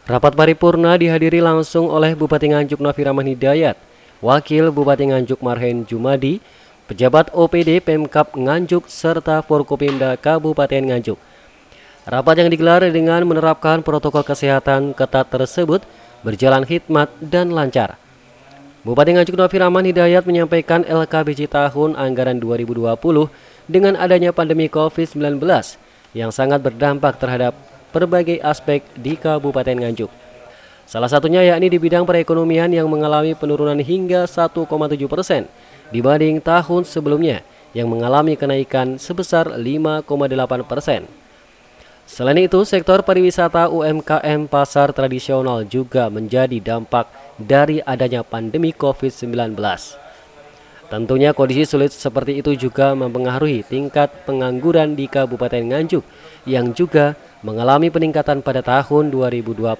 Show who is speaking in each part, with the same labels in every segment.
Speaker 1: Rapat paripurna dihadiri langsung oleh Bupati Nganjuk Novi Rahman Hidayat, Wakil Bupati Nganjuk Marhen Jumadi, pejabat OPD Pemkab Nganjuk, serta Forkopimda Kabupaten Nganjuk. Rapat yang digelar dengan menerapkan protokol kesehatan ketat tersebut berjalan hikmat dan lancar. Bupati Nganjuk Novi Rahman Hidayat menyampaikan LKBJ tahun anggaran 2020 dengan adanya pandemi COVID-19 yang sangat berdampak terhadap berbagai aspek di Kabupaten Nganjuk. Salah satunya yakni di bidang perekonomian yang mengalami penurunan hingga 1,7% dibanding tahun sebelumnya yang mengalami kenaikan sebesar 5,8%. Selain itu, sektor pariwisata UMKM pasar tradisional juga menjadi dampak dari adanya pandemi COVID-19. Tentunya kondisi sulit seperti itu juga mempengaruhi tingkat pengangguran di Kabupaten Nganjuk yang juga mengalami peningkatan pada tahun 2020.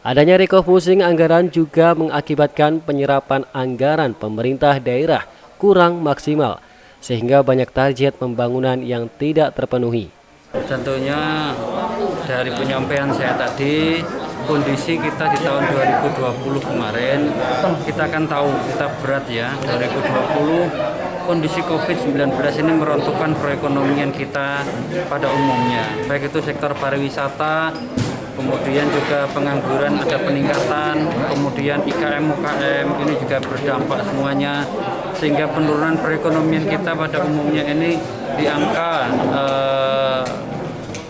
Speaker 1: Adanya refocusing anggaran juga mengakibatkan penyerapan anggaran pemerintah daerah kurang maksimal sehingga banyak target pembangunan yang tidak terpenuhi.
Speaker 2: Tentunya dari penyampaian saya tadi, kondisi kita di tahun 2020 kemarin, kita kan tahu kita berat ya. 2020 kondisi COVID-19 ini merontokkan perekonomian kita pada umumnya, baik itu sektor pariwisata, kemudian juga pengangguran ada peningkatan, kemudian IKM-UKM ini juga berdampak semuanya, sehingga penurunan perekonomian kita pada umumnya ini di angka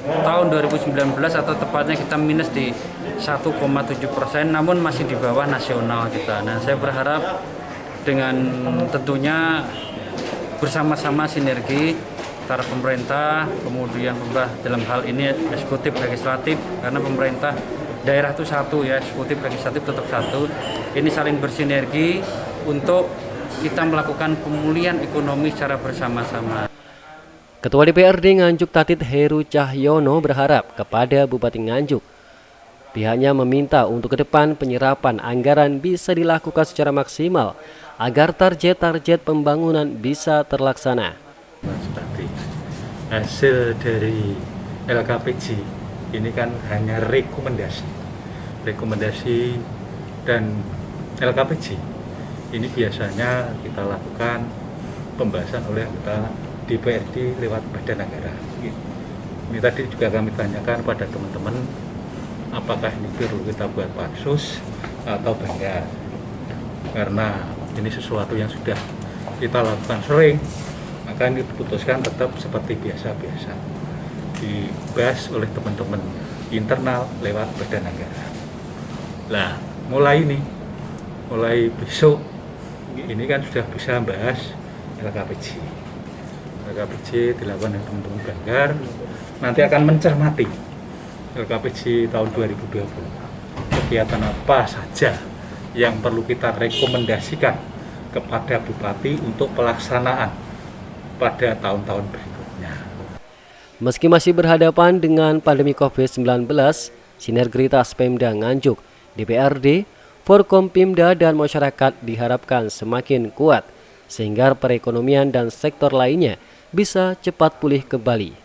Speaker 2: tahun 2019 atau tepatnya kita minus di 1,7%, namun masih di bawah nasional kita. Nah, saya berharap dengan tentunya bersama-sama sinergi antara pemerintah, kemudian pemerintah dalam hal ini eksekutif legislatif, karena pemerintah daerah itu satu ya, eksekutif legislatif tetap satu. Ini saling bersinergi untuk kita melakukan pemulihan ekonomi secara bersama-sama.
Speaker 1: Ketua DPRD Nganjuk Tatit Heru Cahyono berharap kepada Bupati Nganjuk. Pihaknya meminta untuk ke depan penyerapan anggaran bisa dilakukan secara maksimal agar target-target pembangunan bisa terlaksana.
Speaker 3: Hasil dari LKPJ ini kan hanya rekomendasi dan LKPJ ini biasanya kita lakukan pembahasan oleh anggota DPRD lewat badan anggaran. Ini tadi juga kami tanyakan pada teman-teman, apakah ini perlu kita buat pansus atau enggak, karena ini sesuatu yang sudah kita lakukan sering, maka ini diputuskan tetap seperti biasa-biasa dibahas oleh teman-teman internal lewat badan anggaran. Nah, mulai besok ini kan sudah bisa membahas LKPJ dilakukan oleh teman-teman Banggar, nanti akan mencermati LKPJ tahun 2020 kegiatan apa saja yang perlu kita rekomendasikan kepada Bupati untuk pelaksanaan pada tahun-tahun berikutnya.
Speaker 1: Meski masih berhadapan dengan pandemi COVID-19, sinergitas Pemda Nganjuk, DPRD, Forkompimda dan masyarakat diharapkan semakin kuat sehingga perekonomian dan sektor lainnya bisa cepat pulih kembali.